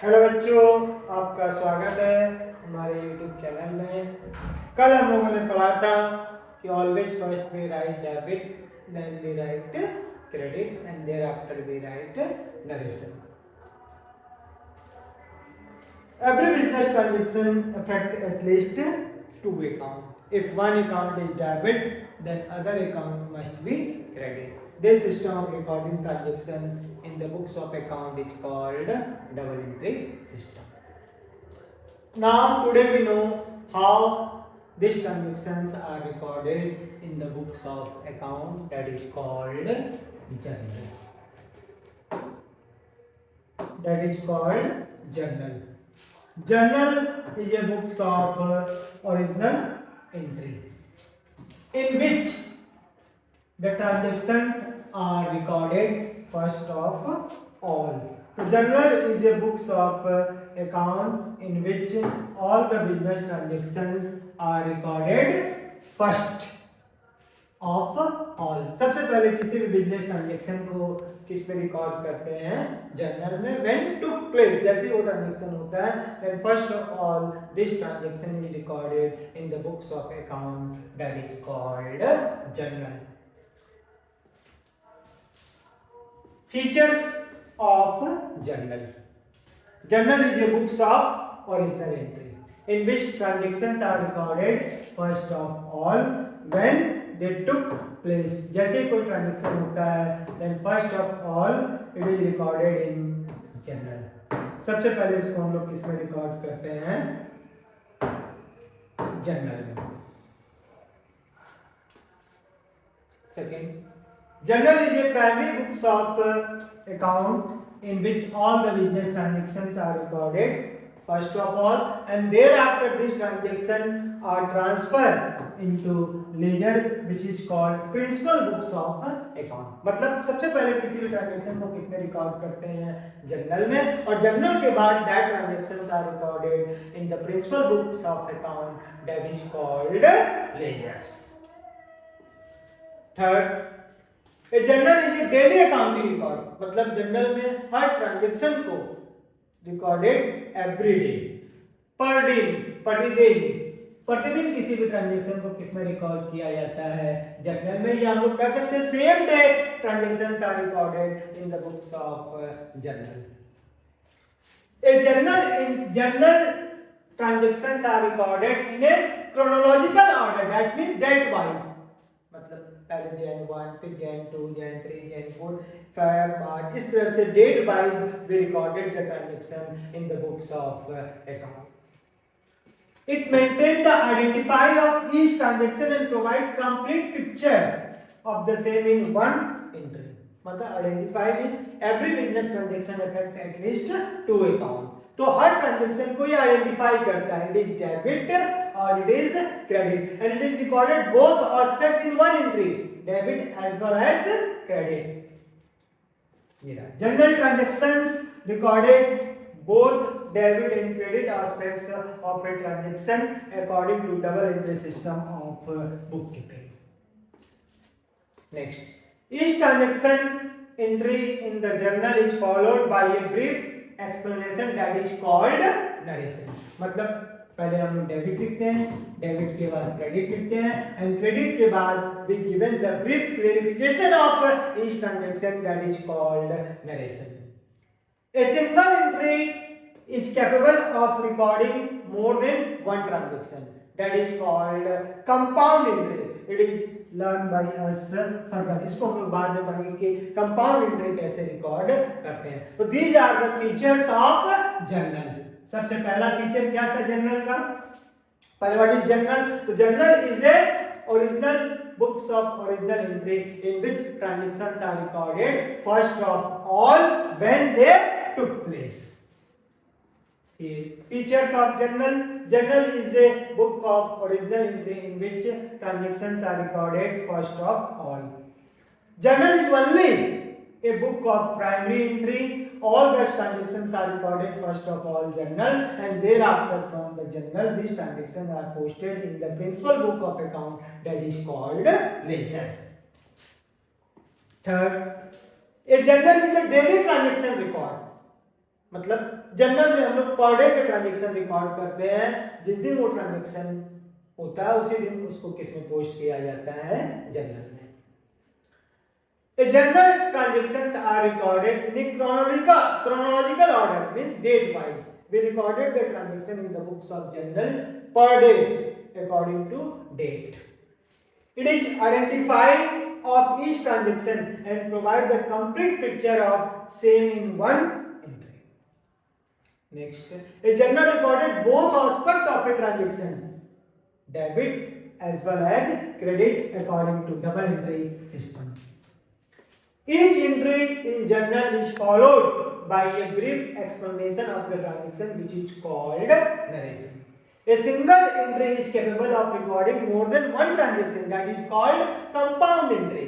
Hello बच्चों, आपका स्वागत है हमारे YouTube चैनल में। कल हम लोगों ने पढ़ा था कि always first we write debit, then we write credit and thereafter we write narration. Every business transaction affect at least two account. If one account is debit, then other account must be credit. This system of recording transaction in the books of account is called double entry system. Now today we know how these transactions are recorded in the books of account, that is called journal. That is called journal. Journal is a book of original entry in which the transactions are recorded first of all. So journal is a book of account in which all the business transactions are recorded first of all. सबसे पहले किसी भी business transaction को किस में record करते हैं? Journal में। व्हेन टुक प्लेस, जैसे वो ट्रांजेक्शन होता है, then first of all this transaction is recorded in the books of account, that is called journal. Features of journal. Journal is a books of original entry in which transactions are recorded first of all when they took place। जैसे कोई transaction होता है, then first of all it is recorded in journal। सबसे पहले इसको हम लोग किस में रिकॉर्ड करते हैं? जर्नल में। Second, journal is a primary books of account in which all the business transactions are recorded first of all, and thereafter this transaction are transferred into ledger which is called principal books of account। मतलब सबसे पहले किसी भी transaction को किसमें record करते हैं? Journal में। और जर्नल के बाद that transactions are recorded in the principal books of account, that is called ledger. Third, a journal is a daily accounting record. मतलब जर्नल में हर ट्रांजैक्शन को recorded every day, per day, प्रतिदिन किसी भी ट्रांजैक्शन को किसमें रिकॉर्ड किया जाता है? जर्नल में। या हम लोग कह सकते हैं same day transactions are recorded in the books of journal. A journal transactions are recorded in a chronological order, that means date wise. मतलब पहले Jan 1, फिर Jan 2, Jan 3, Jan 4, Feb, March, इस तरह से date wise we recorded the transaction in the books of account. It maintains the identifier of each transaction and provide complete picture of the same in one entry. मतलब identify means every business transaction affect at least two account। तो हर transaction को ये identify करता है, it is debit और it is credit, and it is recorded both aspect in one entry, debit as well as credit. ये रहा journal transactions recorded both debit and credit aspects of a transaction according to double entry system of bookkeeping। Next, each transaction entry in the journal is followed by a brief explanation that is called narration। मतलब पहले हम लोग debit लिखते हैं, debit के बाद credit लिखते हैं, एंड क्रेडिट के बाद we given the brief clarification of each transaction, that is called narration। A single entry is capable of recording more than one transaction, that is called compound entry। It is learned by us further। इसको हम लोग बाद में पढ़ेंगे कि compound entry कैसे record करते हैं। तो these are the features of journal। सबसे पहला फीचर क्या था जर्नल का? पहले व्हाट इज जर्नल? तो journal is A original books of original entry in which transactions are recorded first of all when they took place। Features of journal: journal is a book of original entry in which transactions are recorded first of all। Journal is only a book of primary entry, all the transactions are recorded first of all journal, and thereafter from the journal these transactions are posted in the principal book of account, that is called ledger। Third, a journal is a daily transaction record। मतलब general में हम लोग per day के transaction record करते हैं, जिस दिन वो ट्रांजेक्शन होता है उसी दिन उसको किस में पोस्ट किया जाता है, जनरल में। A general transactions are recorded in a chronological order, means date wise. We recorded the transaction in the books of journal per day according to date. It is identifying of each transaction and provide the complete picture of same in one entry. Next, a journal recorded both aspects of a transaction, debit as well as credit, according to double entry system. Each entry in journal is followed by a brief explanation of the transaction, which is called narration. A single entry is capable of recording more than one transaction, that is called compound entry.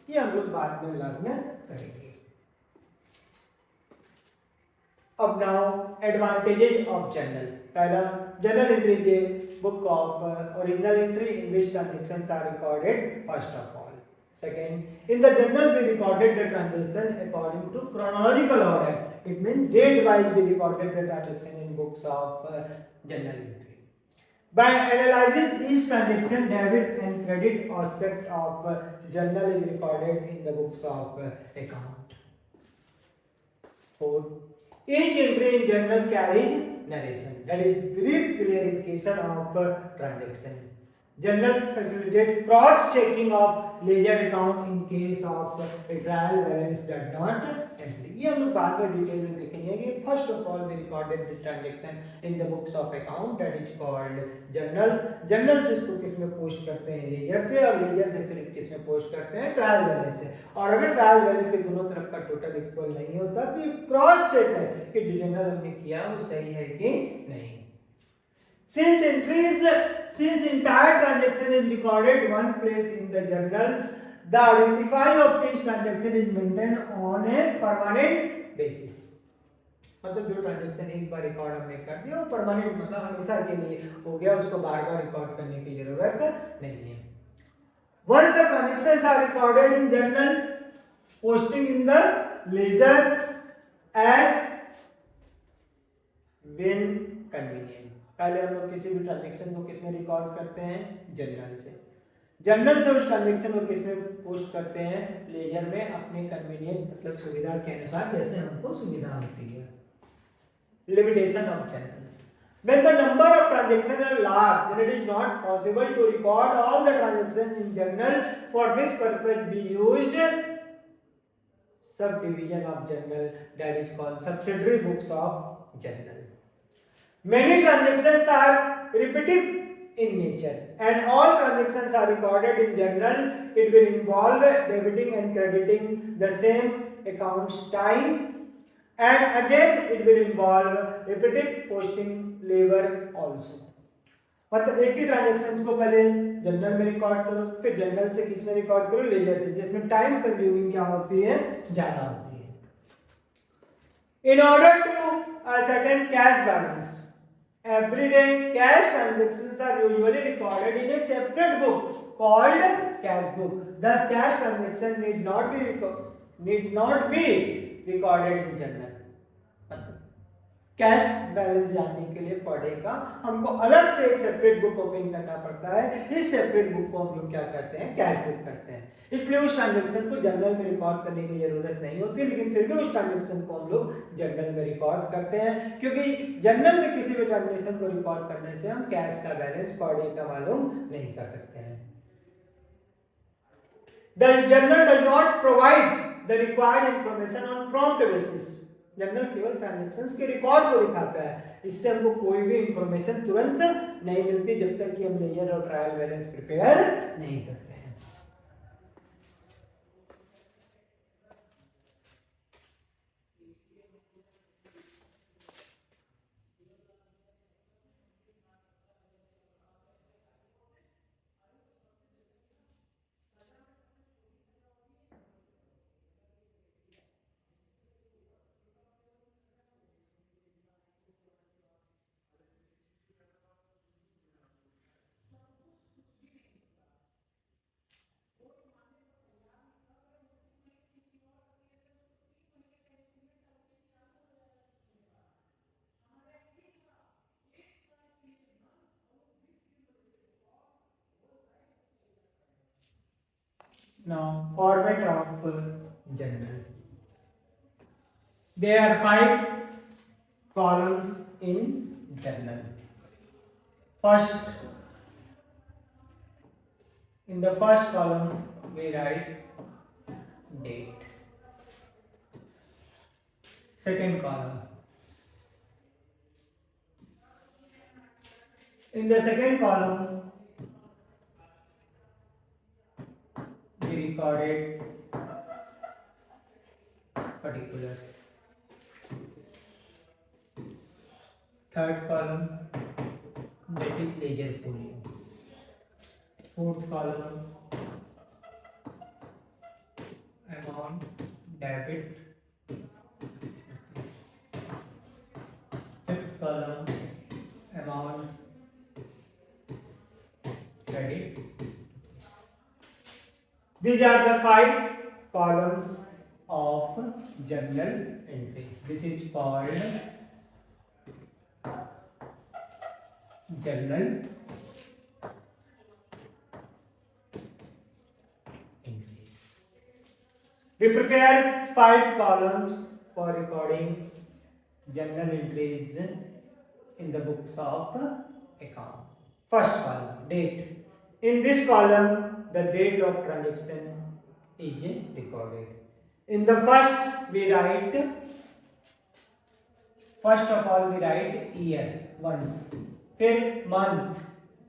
ये हम लोग बाद में लागू करेंगे. अब now advantages of journal. पहला, journal entry is a book of original entry in which transactions are recorded first of all. Second, in the journal we recorded the transaction according to chronological order. It means date wise we recorded the transaction in books of journal entry. By analyzing each transaction, debit and credit aspect of journal is recorded in the books of account. Fourth, each entry in journal carries narration, that is brief clarification of transaction. Journal facilitate cross-checking of ledger account in case of a trial balance does not entry. ये हम लोग बाद में detail में देखेंगे कि first of all we recorded the transaction in the books of account, that is called journal. Journal से इसको किस में पोस्ट करते हैं, लेजर से, और लेजर से फिर किस में पोस्ट करते हैं, ट्रायल बैलेंस से. और अगर ट्रायल बैलेंस के दोनों तरफ का टोटल इक्वल नहीं होता तो ये क्रॉस चेक है कि जो जर्नल हमने किया वो सही है कि नहीं. Since entire transaction is recorded one place in the journal, the identify of each transaction is maintained on a permanent basis. मतलब जो ट्रांजैक्शन एक बार रिकॉर्ड हमने कर दिया वो परमानेंट, मतलब हमेशा के लिए हो गया, उसको बार बार रिकॉर्ड करने की जरूरत नहीं है. Once the transactions are recorded in journal, posting in the ledger as when convenient. पहले हम लोग किसी भी ट्रांजैक्शन को किस में रिकॉर्ड करते हैं, जर्नल से. जर्नल से उस ट्रांजैक्शन को किस में पोस्ट करते हैं, लेजर में, अपने कन्वीनियंट मतलब सुविधा के अनुसार, जैसे हमको सुविधा होती है. Limitation of journal. When the number of transactions are large, then it is not possible to record all the transactions in journal. For this purpose, we used subdivision of journal, that is called subsidiary books of journal. Many transactions are repetitive in nature, and all transactions are recorded in journal. It will involve debiting and crediting the same account's time, and again it will involve repetitive posting labor also. मतलब एक ही transaction को पहले journal में record करो, फिर journal से किस में रिकॉर्ड करो, लेजर से, जिसमें टाइम कंज्यूमिंग क्या होती है, ज्यादा होती है. In order to ascertain cash balance, everyday cash transactions are usually recorded in a separate book called cash book. Thus, cash transaction need not be recorded in journal. Cash balance जानने के लिए per day का हमको अलग से एक separate book open करना पड़ता है. इस सेपरेट बुक को हम लोग क्या करते हैं, कैश बुक करते हैं. इसलिए उस ट्रांजैक्शन को जर्नल में रिकॉर्ड करने की जरूरत नहीं होती, लेकिन फिर भी उस ट्रांजैक्शन को हम लोग जर्नल में रिकॉर्ड करते हैं, क्योंकि जर्नल में किसी भी ट्रांजैक्शन को रिकॉर्ड करने से हम कैश का बैलेंस पर डे का मालूम नहीं कर सकते हैं. The journal does not provide the required information on prompt basis. Journal केवल ट्रांजैक्शंस के रिकॉर्ड को दिखाता है, इससे हमको कोई भी इंफॉर्मेशन तुरंत नहीं मिलती जब तक कि हम लेजर और ट्रायल बैलेंस प्रिपेयर नहीं करते. Now format of journal. There are 5 columns in journal. First, in the first column we write date. Second column. In the second column we recorded particulars. Third column, that is ledger folio. Fourth column, amount, debit. Fifth column, amount, credit. These are the 5 columns of journal entry. This is called journal entries. We prepare 5 columns for recording journal entries in the books of account. First column, date. In this column, the date of transaction is recorded. In the first we write, first of all we write year once, फिर month,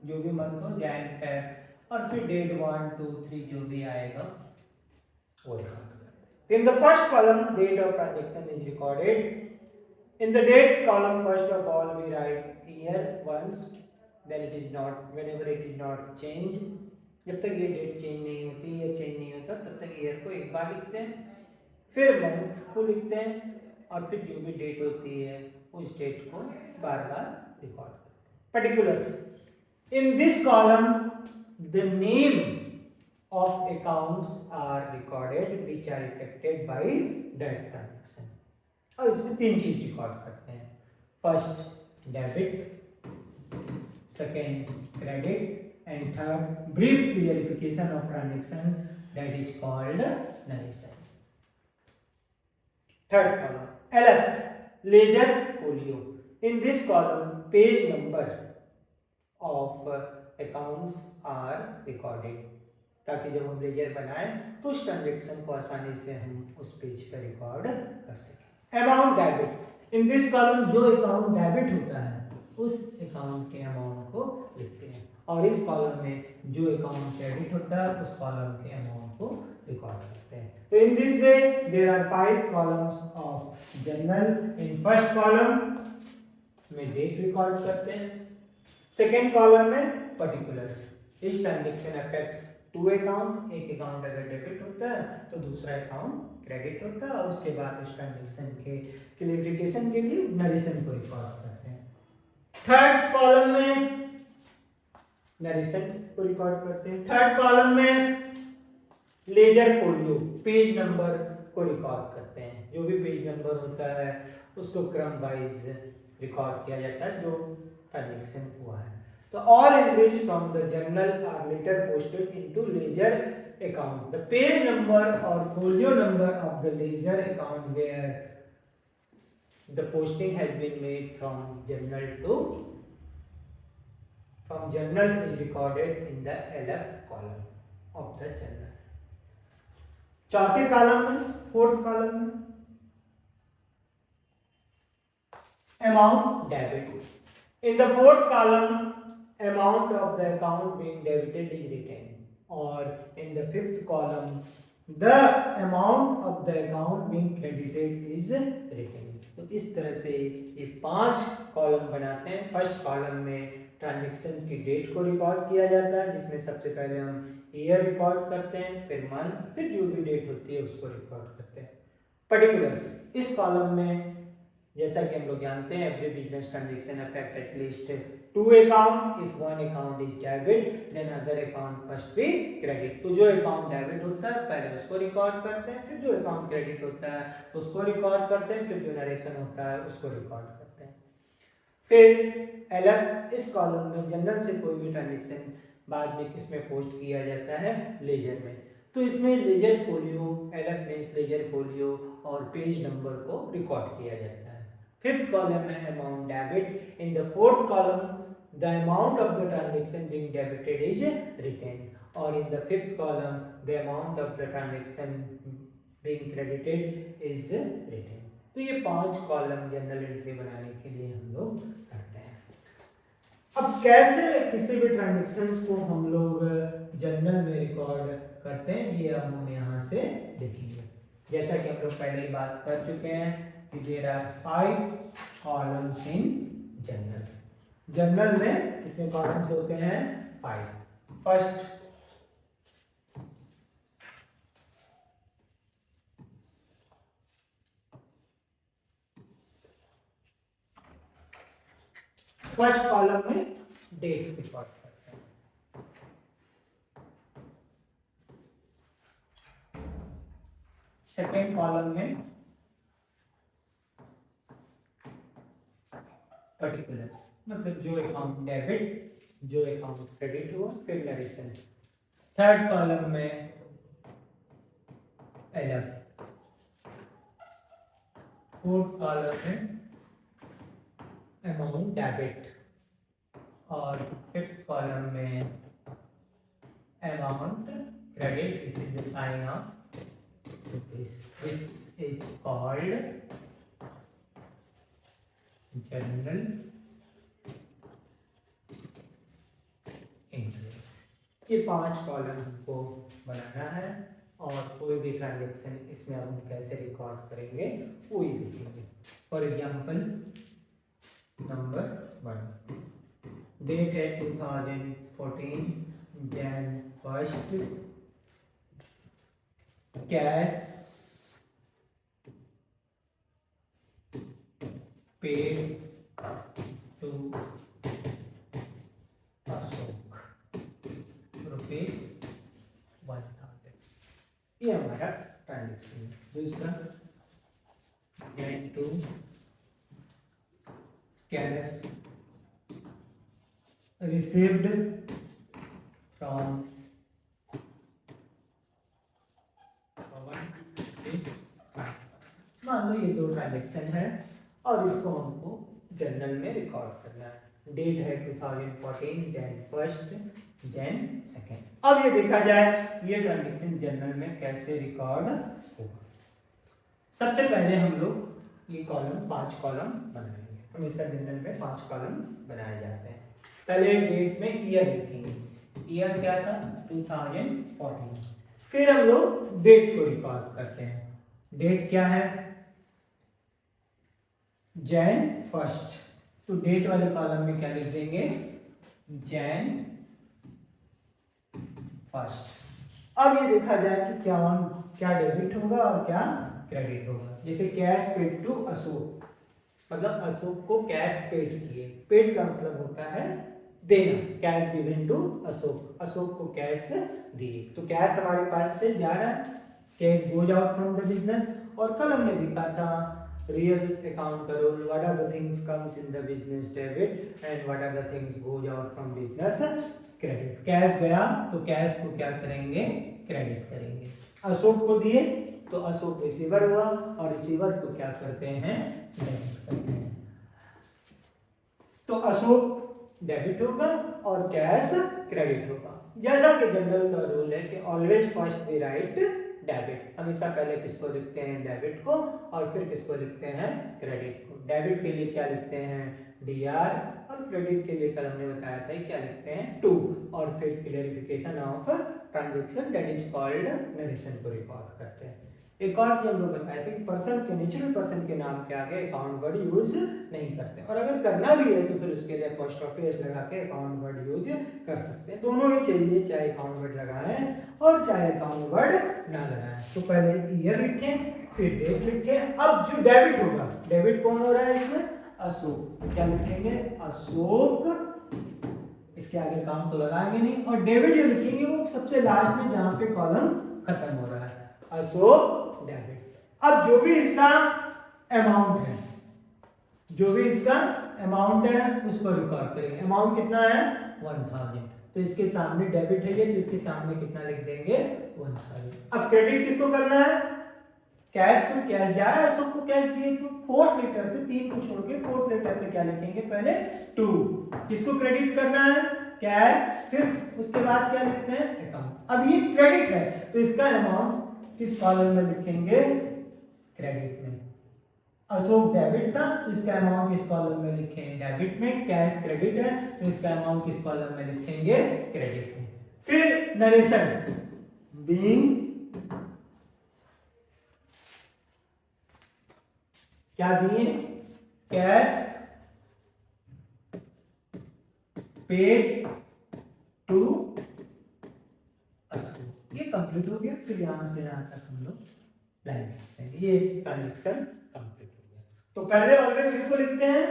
जो भी month हो, Jan Feb, और फिर date 1 2 3 जो भी आएगा वो record. In the first column date of transaction is recorded. In the date column first of all we write year once, then it is not, whenever it is not changed, जब तक ये date change नहीं होती, year change नहीं होता, तब तक year को एक बार लिखते हैं, फिर मंथ को लिखते हैं, और फिर जो भी डेट होती है उस डेट को बार बार रिकॉर्ड करते हैं. Particulars. In this column, the name of accounts are recorded which are affected by that transaction. और इसमें 3 चीज रिकॉर्ड करते हैं. First debit, second credit, and third brief verification of transaction, that is called narration. Third column, LF, ledger folio. In this column page number of accounts are recorded, ताकि जब हम laser बनाएं तो उस ट्रांजेक्शन को आसानी से हम उस पेज पर रिकॉर्ड कर सकें. Amount debit. In this column जो अकाउंट डेबिट होता है उस अकाउंट के अमाउंट को लिखते हैं, और इस कॉलम में जो अकाउंट क्रेडिट होता है उस कॉलम के अमाउंट को रिकॉर्ड करते हैं. तो in this way there are 5 columns of journal. In first column में डेट रिकॉर्ड करते हैं, सेकेंड कॉलम में पर्टिकुलर्स. इस ट्रांजेक्शन अफेक्ट्स 2 अकाउंट. एक अकाउंट अगर डेबिट होता है तो दूसरा अकाउंट क्रेडिट होता है, और उसके बाद उस ट्रांजेक्शन के क्लैरिफिकेशन के लिए नरेशन को रिकॉर्ड करते हैं. थर्ड कॉलम में नरेशन को रिकॉर्ड करते हैं. थर्ड कॉलम में लेजर फोलियो, पेज नंबर को रिकॉर्ड करते हैं. जो भी पेज नंबर होता है उसको क्रम वाइज रिकॉर्ड किया जाता है जो ट्रांजेक्शन हुआ है. तो all entries from the journal are later posted into ledger account. The page number और folio number of the ledger account where the posting has been made from journal to from journal is recorded in the LF column of the journal. चौथे column में, fourth column में amount debit. In the fourth column, amount of the account being debited is written, or in the fifth column, the amount of the account being credited is written. तो इस तरह से ये 5 column बनाते हैं. First column में transaction की date को रिकॉर्ड किया जाता है, जिसमें सबसे पहले हम ईयर रिकॉर्ड करते हैं, फिर मंथ, फिर जो भी डेट होती है उसको रिकॉर्ड करते हैं. पर्टिकुलर्स. इस कॉलम में जैसा कि हम लोग जानते हैं every business transaction affect at least 2 account. If one account is debit then other account must be credit. तो जो अकाउंट डेबिट होता है पहले उसको रिकॉर्ड करते हैं, फिर जो अकाउंट क्रेडिट होता है उसको रिकॉर्ड करते हैं, फिर जो नरेशन होता है उसको रिकॉर्ड करते हैं. फिर एलएफ, इस कॉलम में जनरल से कोई भी ट्रांजेक्शन बाद में किसमें पोस्ट किया जाता है, लेजर में. तो इसमें ledger folio, LF means ledger folio और पेज नंबर को रिकॉर्ड किया जाता है। फिफ्थ कॉलम में amount debit. In the fourth column the amount of the transaction being debited is written, और in the fifth column the amount of the transaction being credited is written. तो ये 5 column general entry बनाने के लिए हम लोग करते हैं। अब कैसे किसी भी ट्रांजेक्शन्स को हम लोग जर्नल में रिकॉर्ड करते हैं ये हम यहाँ से देखेंगे। जैसा कि हम लोग पहले ही बात कर चुके हैं कि there are 5 columns in journal. Journal में कितने कॉलम्स होते हैं? 5। फर्स्ट कॉलम में डेट रिकॉर्ड करते हैं। सेकेंड कॉलम में पर्टिकुलर्स, मतलब जो अकाउंट डेबिट, जो अकाउंट क्रेडिट हुआ, फिर नरेशन। थर्ड कॉलम में एलएफ। फोर्थ कॉलम में अमाउंट डेबिट, और फिफ्थ कॉलम में amount credit. This is the sign of this is called journal entries. ये 5 कॉलम हमको बनाना है, और कोई भी ट्रांजेक्शन इसमें हम कैसे रिकॉर्ड करेंगे वो ही देखेंगे। फॉर एग्जाम्पल नंबर 1, डेट है 2014 Jan 1st, cash paid to Ashok ₹1000। ये हमारा ट्रांजेक्शन है। दूसरा Jan 2 कैश received from मान लो ये 2 ट्रांजेक्शन है और इसको हमको जर्नल में रिकॉर्ड करना है। डेट है 2014 Jan 1st Jan 2nd। अब ये देखा जाए ये ट्रांजेक्शन जर्नल में कैसे रिकॉर्ड होगा। सबसे पहले हम लोग ये कॉलम 5 कॉलम बनाएंगे। हमेशा जर्नल में 5 कॉलम बनाए जाते हैं। पहले डेट में ईयर लिखेंगे। ईयर क्या था? 2014। फिर हम लोग डेट को रिकॉर्ड करते हैं। डेट क्या है? Jan 1st। तो डेट वाले कॉलम में क्या लिख देंगे? Jan 1st। अब ये देखा जाए कि क्या डेबिट होगा और क्या क्रेडिट होगा। जैसे कैश पेड टू अशोक, मतलब अशोक को कैश पेड किए। पेड का मतलब होता है देना, cash given to Ashok, Ashok को कैश दिए। तो कैश हमारे पास से जा रहा है, cash goes out from the business. और कल हमने देखा था रियल अकाउंट का rule, what are the things comes in the business debit and what are the things goes out from business credit. Cash गया तो कैश को क्या करेंगे? क्रेडिट करेंगे। अशोक को दिए तो अशोक रिसीवर हुआ, और रिसीवर को क्या करते हैं? डेबिट करते हैं। तो अशोक डेबिट होगा और कैश क्रेडिट होगा। जैसा कि जनरल का रूल है कि always first we write debit, हमेशा पहले किसको लिखते हैं? डेबिट को, और फिर किसको लिखते हैं? क्रेडिट को। डेबिट के लिए क्या लिखते हैं? DR, और क्रेडिट के लिए कल हमने बताया था क्या लिखते हैं? टू, और फिर clarification of transaction that is called narration को रिकॉर्ड करते हैं। एक और चीज हम लोग बताए थे कि पर्सन के, नेचुरल पर्सन के नाम के आगे अकाउंट वर्ड यूज नहीं करते, और अगर करना भी है तो फिर उसके लिए अपोस्ट्रोफी एस लगा के अकाउंट वर्ड यूज कर सकते हैं। दोनों ही चाहिए, चाहे अकाउंट वर्ड लगाएं और चाहे अकाउंट वर्ड ना लगाएं। तो पहले ईयर लिखें, फिर डेट लिखें। अब जो डेबिट होगा, डेबिट कौन हो रहा है इसमें? अशोक। क्या लिखेंगे? अशोक। इसके आगे काम तो लगाएंगे नहीं, और डेबिट जो लिखेंगे वो सबसे लास्ट में जहां पे कॉलम खत्म हो रहा है, अशोक डेबिट। अब जो भी इसका अमाउंट है, जो भी इसका अमाउंट है उसको रिकॉर्ड करेंगे। अमाउंट कितना है? 1000। तो इसके सामने डेबिट है ये, तो इसके सामने कितना लिख देंगे 1000। अब क्रेडिट किसको करना है, कैश को, कैश जा रहा है, सबको कैश दिए तो फोर्थ लेटर से, 3 को छोड़ के फोर्थ लेटर से क्या लिखेंगे, पहले 2। किसको क्रेडिट करना है, कैश, फिर उसके बाद क्या लिखते हैं, अकाउंट। अब ये क्रेडिट है तो इसका अमाउंट किस कॉलम में लिखेंगे, क्रेडिट में। अशोक डेबिट था तो इसका अमाउंट किस कॉलम में लिखेंगे, डेबिट में। कैश क्रेडिट है तो इसका अमाउंट किस कॉलम में लिखेंगे, क्रेडिट में। फिर नरेशन, बीइंग क्या दिए, कैश पेड टू अशोक, ये कंप्लीट हो गया। फिर यहां से यहां तक हम लोग लाइन खींचते हैं, ये ट्रांजेक्शन कंप्लीट हो गया। तो पहले ऑलवेज किसको लिखते हैं,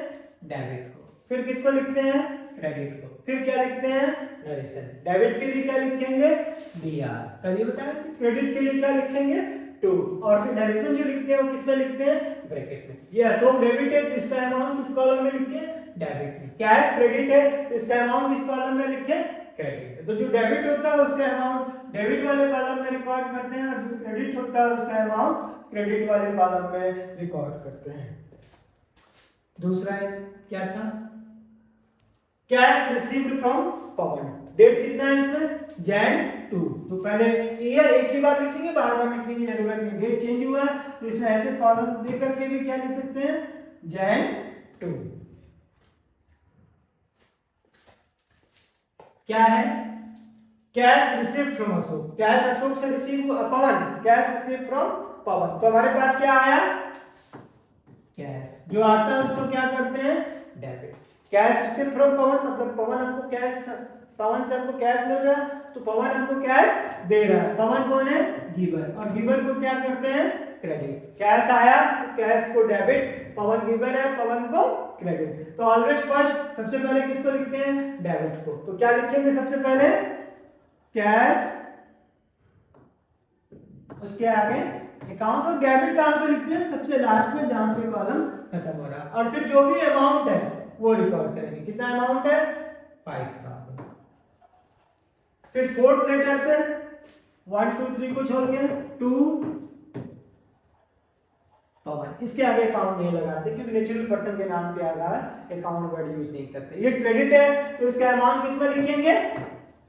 डेबिट को, फिर किसको लिखते हैं, क्रेडिट को, फिर क्या लिखते हैं, नरेशन। डेबिट के लिए क्या लिखेंगे, डीआर, कल ये बताया। क्रेडिट के लिए क्या लिखेंगे, 2, और फिर नरेशन जो लिखते हैं वो किसमें लिखते हैं, ब्रैकेट में। ये अशोक डेबिट है तो इसका अमाउंट किस कॉलम में लिखें, डेबिट में। कैश क्रेडिट है तो इसका अमाउंट किस कॉलम में लिखें, क्रेडिट में। तो जो डेबिट होता है उसका अमाउंट डेबिट वाले कॉलम में रिकॉर्ड करते हैं, और जो क्रेडिट होता है उसका अमाउंट क्रेडिट वाले कॉलम में रिकॉर्ड करते हैं। दूसरा क्या था, cash received from Pavan. Date कितना है इसमें, Jan 2। तो पहले ईयर एक ही बार लिखेंगे, बार-बार लिखने की जरूरत नहीं। डेट चेंज हुआ है तो इसमें ऐसे कॉलम दे करके भी क्या लिख सकते हैं, Jan 2। क्या है, cash received from Ashok, cash Ashok से रिसीव हुआ, पवन कैश रिसीव्ड फ्रॉम पवन। तो हमारे पास क्या आया, कैश। जो आता है उसको क्या करते हैं, डेबिट। कैश रिसीव्ड फ्रॉम पवन मतलब पवन हमको कैश, पवन से हमको कैश मिल रहा है तो पवन हमको कैश दे रहा है। पवन कौन है, गिवर, और गिवर को क्या करते हैं, क्रेडिट। कैश आया तो कैश को डेबिट, पवन गिवर है, पवन को क्रेडिट। तो ऑलवेज फर्स्ट सबसे पहले किसको लिखते हैं, डेबिट को। तो क्या लिखेंगे सबसे पहले, कैश, उसके आगे अकाउंट, और डेबिट कहां पे लिखते हैं, सबसे लास्ट में जहां पे कॉलम खत्म हो रहा है। और फिर जो भी अमाउंट है वो रिकॉर्ड करेंगे। कितना अमाउंट है, 5000। फिर फोर्थ लेटर से 1 2 3 को छोड़ के 2 पवन, इसके आगे अकाउंट नहीं लगाते क्योंकि नेचुरल पर्सन के नाम पे आ रहा है, अकाउंट वर्ड यूज नहीं करते। ये क्रेडिट है तो इसका अमाउंट किस में लिखेंगे,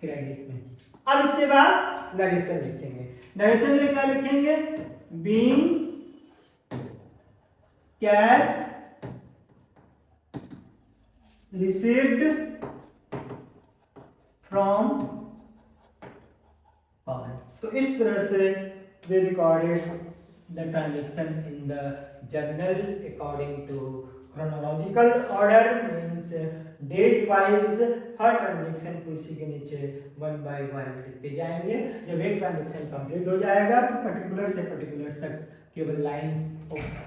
क्रेडिट में। अब इसके बाद नरेशन लिखेंगे। नरेशन में क्या लिखेंगे, बीइंग कैश रिसीव्ड फ्रॉम पवन। तो इस तरह से we recorded the transaction in the journal according to chronological order, means date wise her transaction को इसी के नीचे 1 by 1 लिखते जाएंगे। जब एक ट्रांजेक्शन कंप्लीट हो जाएगा तो पर्टिकुलर से पर्टिकुलर तक केवल लाइन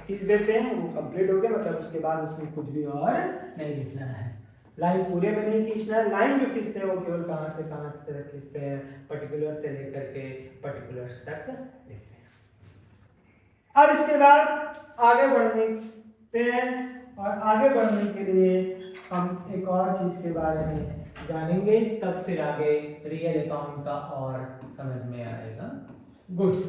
खींच देते हैं, वो कंप्लीट हो गया, मतलब उसके बाद उसमें कुछ भी और नहीं लिखना है। लाइन पूरे में नहीं खींचना है, लाइन जो खींचते हैं वो केवल कहाँ से कहाँ तक खींचते हैं, पर्टिकुलर से लेकर के पर्टिकुलर्स तक लिखते हैं। अब इसके बाद आगे बढ़ने हैं, और आगे बढ़ने के लिए हम एक और चीज के बारे में जानेंगे, तब फिर आगे रियल अकाउंट का और समझ में आएगा। गुड्स,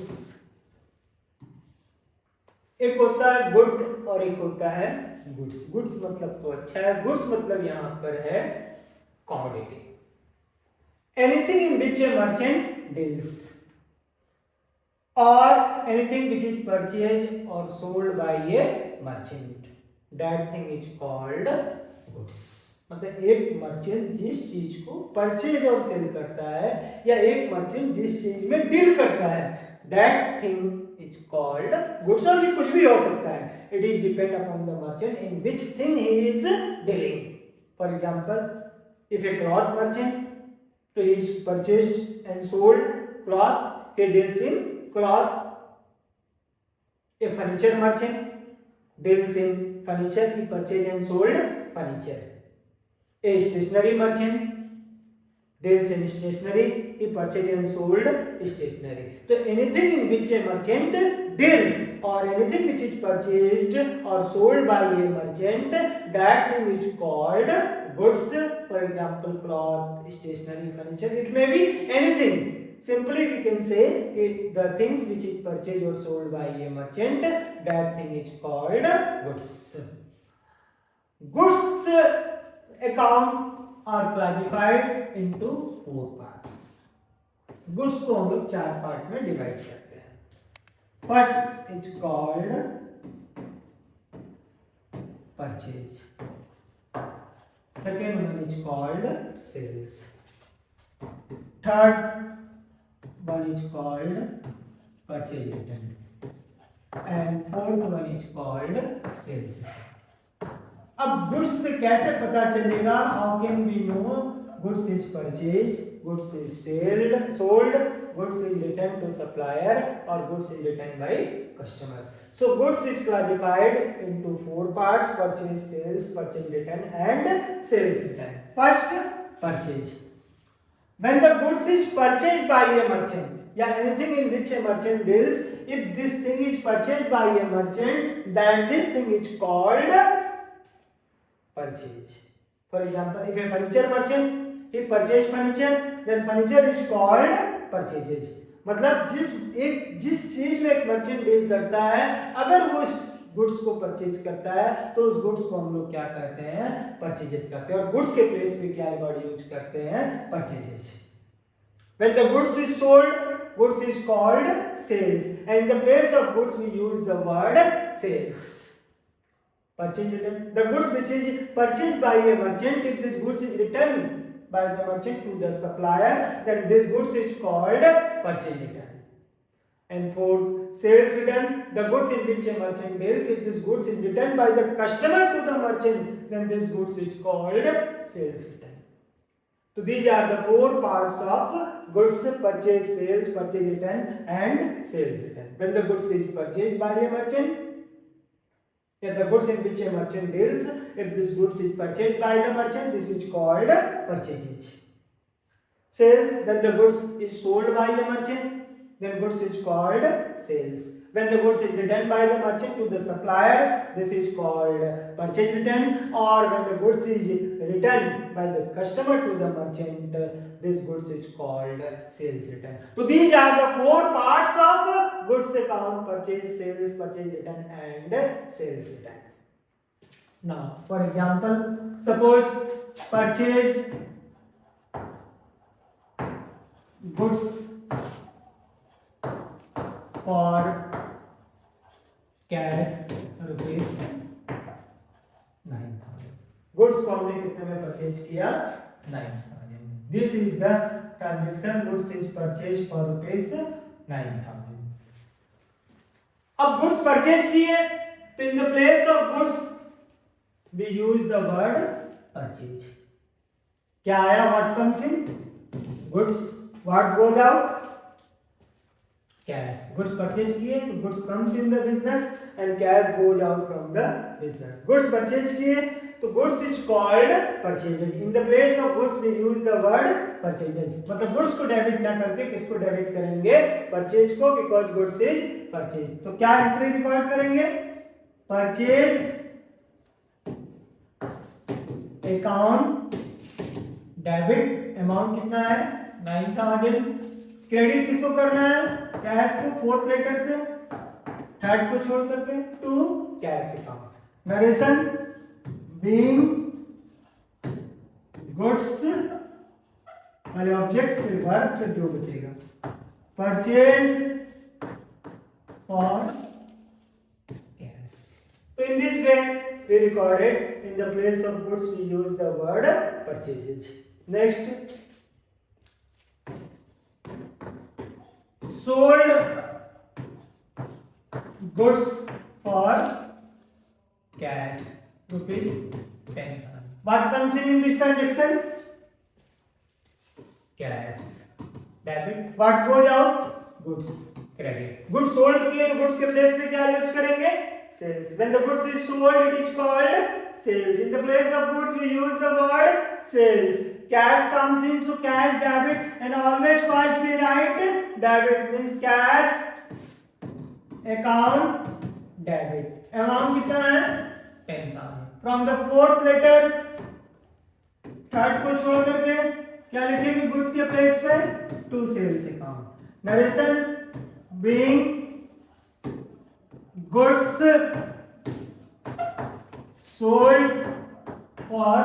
एक होता है गुड और एक होता है गुड्स। गुड्स मतलब तो अच्छा है, गुड्स मतलब यहां पर है commodity, anything in which A merchant deals or anything which is purchased or sold by a merchant, that thing is called goods। मतलब एक मर्चेंट जिस चीज को परचेज और सेल करता है, या एक मर्चेंट जिस चीज में डील करता है, that thing is called goods। और ये कुछ भी हो सकता है, it is depend upon the merchant in which thing he is dealing। For example, if a cloth merchant, so he is purchased and sold cloth, he deals in cloth। A furniture merchant deals in furniture, he purchased and sold furniture। A stationery merchant deals in stationery, he purchased and sold stationery। तो anything in which a merchant deals or anything which is purchased or sold by a merchant, that thing is called goods. For example, cloth, stationery, furniture, it may be anything. Simply we can say the things which is purchased or sold by a merchant, that thing is called goods. Goods account are classified into 4 parts. Goods को हम लोग 4 part में divide करते हैं. First is called purchase, second one is called sales, third one is called purchase return, and fourth one is called sales. अब goods से कैसे पता चलेगा? How can we know goods is purchased, goods is sold, goods is returned to supplier, or goods is returned by customer? So goods is classified into 4 parts: purchase, sales, purchase return, and sales return. First, purchase. When the goods is purchased by a merchant, yeah, anything in which a merchant deals, if this thing is purchased by a merchant, then this thing is called purchase. For example, if a furniture merchant he purchase furniture, then furniture is called purchases. मतलब जिस चीज में एक merchant deal करता है, अगर वो इस गुड्स को परचेज करता है तो उस गुड्स को हम लोग क्या कहते हैं? परचेजेज करते हैं. और गुड्स के प्लेस पे क्या वर्ड यूज करते हैं? Purchases. When the goods is sold, goods is called sales, and in the place of goods we use the word sales. Purchase return. The goods which is purchased by a merchant, if this goods is returned by the merchant to the supplier, then this goods is called purchase return. And fourth, sales return. The goods in which a merchant deals, if this goods is returned by the customer to the merchant, then this goods is called sales return. So these are the 4 parts of goods: purchase, sales, purchase return, and sales return. When the goods is purchased by a merchant, the goods in which a merchant deals, if this goods is purchased by the merchant, this is called purchases. Sales, when the goods is sold by a merchant, then goods is called sales. When the goods is returned by the merchant to the supplier, this is called purchase return. Or when the goods is returned by the customer to the merchant, this goods is called sales return. So these are the 4 parts of goods account: purchase, sales, purchase return, and sales return. Now, for example, suppose purchased goods for cash rupees 9,000. Goods को हमने कितने में purchase किया? 9,000. This is the transaction. Goods is purchase for rupees 9,000. अब goods purchase किए तो in the place of goods we use the word purchase. क्या आया? What comes in? Goods. What goes out? Cash. Goods purchase किए तो goods comes in the business and cash goes out from the business. Goods purchase किए तो goods is called purchases. In the place of goods we use the word purchases. मतलब goods को debit ना करके किसको debit करेंगे? Purchase को, because goods is purchase. तो क्या एंट्री रिकॉर्ड करेंगे? Purchase account debit. अमाउंट कितना है? 9,000. क्रेडिट किसको करना है? कैश को. 4th लेटर से, 3rd को छोड़ करके, to cash account. Narration being goods वाले ऑब्जेक्ट, फिर वर्ब, फिर जो बचेगा. Purchase for cash. तो in this way we recorded in the place of goods we use the word purchases. Next, sold goods for cash rupees 10,000. What comes in this transaction? Cash debit. What goes out? Goods credit. Goods sold किए तो goods के place पे क्या use करेंगे? Sales. When the goods is sold, it is called sales. In the place of goods we use the word sales. Cash comes in, so cash debit, and always first we write debit means cash account debit, amount कितना है 10,000। From the fourth letter, third को छोड़ करके क्या लिखेंगे goods के place पे, to sales account. Narration being goods sold और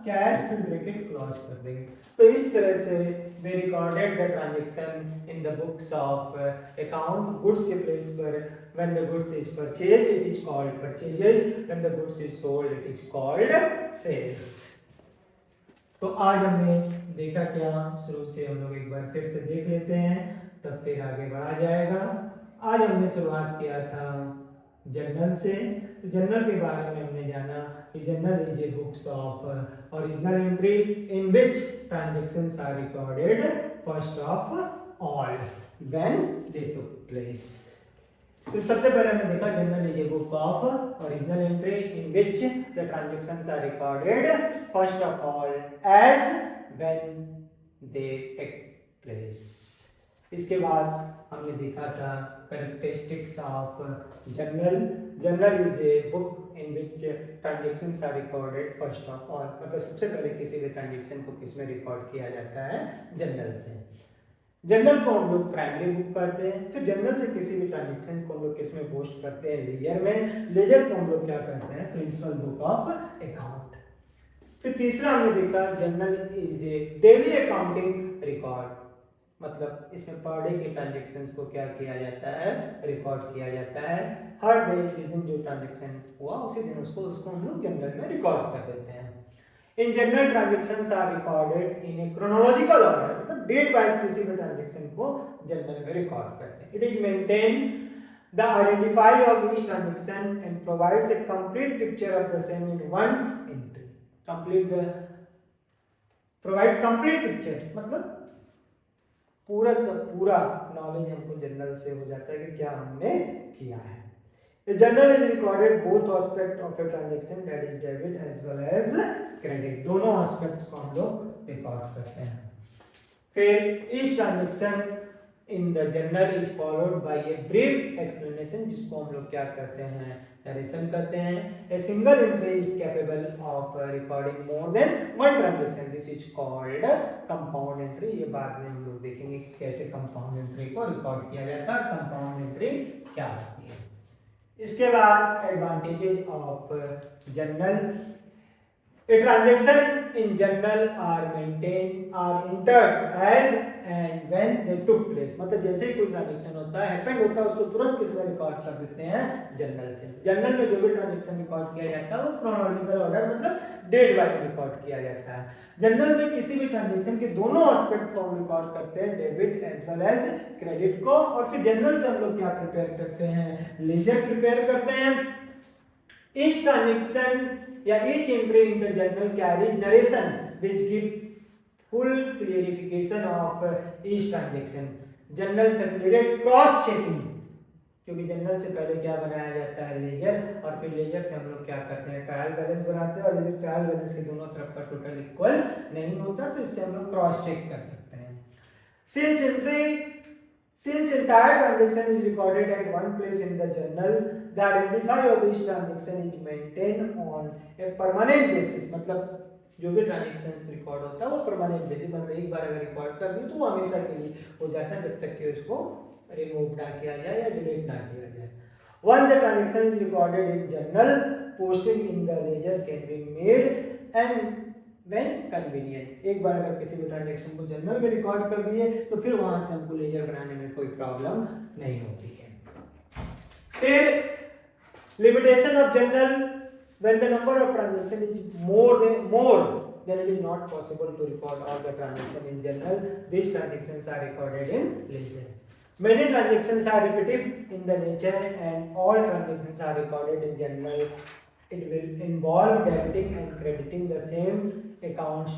कैश फिर ब्रैकेट क्लोज कर देंगे। तो इस तरह से we recorded the transaction in the books of account. Goods के प्लेस पर when the goods is purchased it is called purchases, when the goods is sold it is called sales. तो आज हमने देखा क्या, शुरू से हम लोग एक बार फिर से देख लेते हैं तब फिर आगे बढ़ा जाएगा। आज हमने शुरुआत किया था जर्नल से। तो जर्नल के बारे में हमने जाना कि journal is a books of original entry in which transactions are recorded first of all when they took place. तो सबसे पहले हमने देखा journal is a book of original entry in which the transactions are recorded first of all as when they take place. इसके बाद हमने देखा था characteristics of journal. Journal is a book in which transactions are recorded first of all, मतलब सबसे पहले किसी भी ट्रांजैक्शन को किसमें रिकॉर्ड किया जाता है, जर्नल से। जर्नल को हम लोग प्राइमरी बुक करते हैं, फिर जर्नल से किसी भी ट्रांजैक्शन को हम लोग किसमें पोस्ट करते हैं, लेजर में। लेजर को हम लोग क्या करते हैं, प्रिंसिपल बुक ऑफ अकाउंट। फिर तीसरा हमने देखा journal is a daily accounting record, मतलब इसमें पर डे के ट्रांजैक्शंस को क्या किया जाता है, रिकॉर्ड किया जाता है। हर डे जिस दिन जो ट्रांजैक्शन हुआ उसी दिन उसको हम लोग जर्नल में रिकॉर्ड कर देते हैं। In journal transactions are recorded in a chronological order, मतलब डेट वाइज किसी भी ट्रांजैक्शन को जर्नल में रिकॉर्ड करते हैं। It is maintain the identify of each transaction and provides a complete picture of the same in one entry. Provide complete picture मतलब पूरा का पूरा नॉलेज हमको जर्नल से हो जाता है कि क्या हमने किया है। A journal is recorded both aspect of a transaction, that is debit as well as credit, दोनों aspects को हम लोग रिकॉर्ड करते हैं। फिर each transaction in the journal is followed by a brief explanation, जिसको हम लोग क्या करते हैं, नरेशन करते हैं। A single entry is capable of recording more than one transaction, this is called compound entry। ये बाद में हम लोग देखेंगे कि कैसे compound entry को रिकॉर्ड किया जाता है, compound entry क्या होती है। इसके बाद advantages of journal. A transaction in journal are maintain are entered as and when they took place, मतलब जैसे ही कोई ट्रांजैक्शन होता है, हैपेंड होता है, उसको तुरंत किसमें रिकॉर्ड कर देते हैं, जर्नल से। जर्नल में जो भी ट्रांजैक्शन रिकॉर्ड किया जाता है वो क्रोनोलॉजिकल ऑर्डर मतलब डेट वाइज रिकॉर्ड किया जाता है। जर्नल में किसी भी ट्रांजैक्शन के दोनों एस्पेक्ट को हम रिकॉर्ड करते हैं, debit as well as credit को। और फिर जर्नल से हम लोग क्या प्रिपेयर करते हैं, लेजर प्रिपेयर करते हैं। ईच ट्रांजैक्शन या each entry in the journal carries narration which give full clarification of each transaction. Journal facilitate cross checking, क्योंकि जर्नल से पहले क्या बनाया जाता है, लेजर, और फिर लेजर से हम लोग क्या करते हैं, ट्रायल बैलेंस बनाते हैं। और यदि ट्रायल बैलेंस के दोनों तरफ का टोटल इक्वल नहीं होता तो इससे हम लोग क्रॉस चेक कर सकते हैं। Since entire transaction is recorded at one place in the journal, the identify of each transaction is maintained on a permanent basis, मतलब जो भी ट्रांजैक्शन रिकॉर्ड होता है वो परमानेंट बेसिस, मतलब एक बार अगर रिकॉर्ड कर दी तो वो हमेशा के लिए हो जाता है जब तक कि उसको रिमूव ना किया जाए या डिलीट ना किया जाए। Once the transaction is recorded in journal, posting in the ledger can be made and when convenient। एक बार अगर किसी भी ट्रांजैक्शन को जर्नल में रिकॉर्ड कर दिए तो फिर वहां से हमको लेजर बनाने में कोई प्रॉब्लम नहीं होती है। फिर limitation of journal, when the number of transaction is more then it is not possible to record all the transaction in journal, these transactions are recorded in ledger। Many transactions are repetitive in the nature and all transactions are recorded in journal। It will involve debiting and crediting the same accounts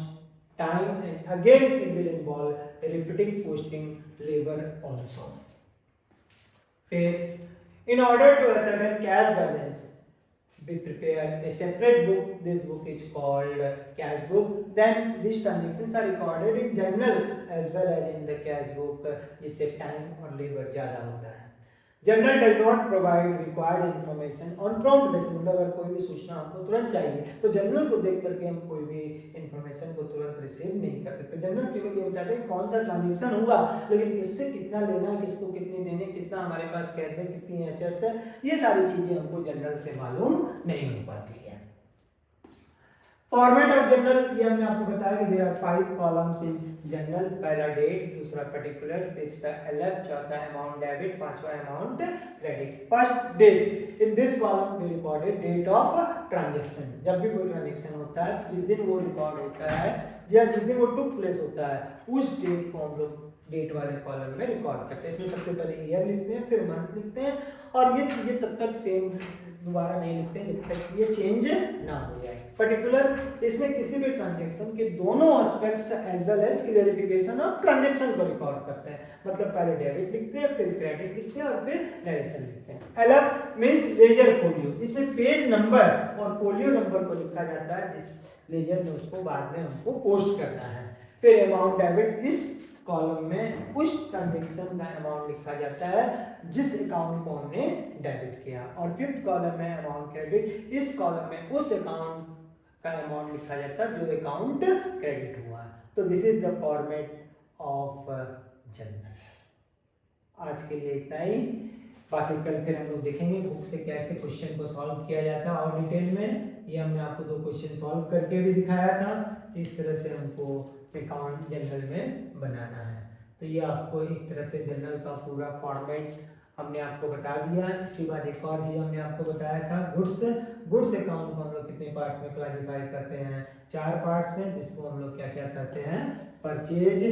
time, and again it will involve repeating posting labor also। In order to ascertain cash balance, we prepare a separate book. This book is called cash book। Then these transactions are recorded in journal as well as in the cash book, जिससे time और labour ज़्यादा होता है। General does not provide required information on prompt basis, मतलब अगर कोई भी सूचना हमको तुरंत चाहिए तो जनरल को देख करके हम कोई भी इन्फॉर्मेशन को तुरंत रिसीव नहीं कर सकते। जनरल केवल ये बताते हैं कौन सा ट्रांजेक्शन होगा, लेकिन किससे कितना लेना, किसको कितने देने, कितना हमारे पास कैश है, कितनी एसेट्स है, ये सारी चीजें हमको जनरल से मालूम नहीं हो पाती है। फॉर्मेट ऑफ जनरल, ये हमने आपको बताया कि there are 5 columns in journal. पहला डेट, दूसरा पर्टिकुलर्स, तीसरा एलएफ, चौथा अमाउंट डेबिट, पांचवा amount credit. First date, in this column we recorded date of transaction. जब भी कोई ट्रांजैक्शन होता है जिस दिन वो रिकॉर्ड होता है या जिस दिन वो टुक प्लेस होता है उस डेट को हम लोग डेट वाले कॉलम में रिकॉर्ड करते हैं। इसमें सबसे पहले ईयर लिखते हैं, फिर मंथ लिखते हैं, और ये चीजें तब तक सेम दोबारा नहीं लिखते हैं जब तक ये चेंज ना हो जाए। पर्टिकुलर्स, इसमें किसी भी ट्रांजैक्शन के दोनों aspects as well as clarification of transaction को रिकॉर्ड करते हैं। मतलब पहले डेबिट लिखते हैं, फिर क्रेडिट लिखते हैं और फिर नरेशन लिखते हैं। एलएफ मींस लेजर फोलियो, इसमें पेज नंबर और फोलियो नंबर को लिखा जाता है जिस लेजर में उसको बाद में हमको पोस्ट करना है। फिर अमाउंट डेबिट, इस कॉलम में उस ट्रांजैक्शन का अमाउंट लिखा जाता है जिस अकाउंट को हमने डेबिट किया। और फिफ्थ कॉलम में अमाउंट क्रेडिट, इस कॉलम में उस अकाउंट का अमाउंट लिखा जाता है जो अकाउंट क्रेडिट हुआ। तो this is the format of general. आज के लिए इतना ही, बाकी कल फिर हम लोग देखेंगे बुक से कैसे क्वेश्चन को सॉल्व किया जाता है और डिटेल में। ये हमने आपको 2 क्वेश्चन सॉल्व करके भी दिखाया था, इस तरह से हमको अकाउंट जनरल में बनाना है। तो ये आपको एक तरह से जनरल का पूरा फॉर्मेट हमने आपको बता दिया। इसके बाद एक और चीज़ हमने आपको बताया था, गुड्स अकाउंट को हम लोग कितने पार्ट्स में क्लासिफाई करते हैं, 4 पार्ट्स में, जिसको हम लोग क्या क्या कहते हैं, purchase,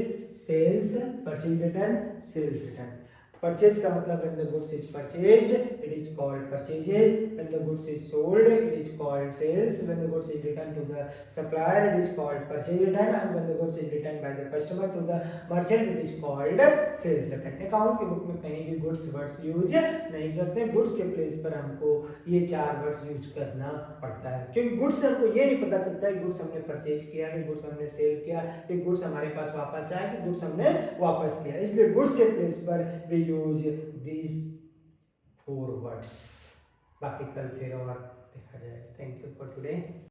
sales, purchase return, sales return. Purchase का मतलब when the goods is purchased it is called purchases, when the goods is sold it is called sales, when the goods is returned to the supplier it is called purchase return, and when the goods is returned by the customer to the merchant it is called sales return। Account की book में कहीं भी goods words use नहीं करते, goods के place पर हमको ये 4 वर्ड्स यूज करना पड़ता है, क्योंकि गुड्स से हमको ये नहीं पता चलता है गुड्स हमने परचेज किया, कि गुड्स हमने सेल किया, कि गुड्स हमारे पास वापस आया, कि गुड्स हमने वापस किया। इसलिए गुड्स के प्लेस पर we use these 4 words। बाकी कल फिर और देखा जाएगा। Thank you for today.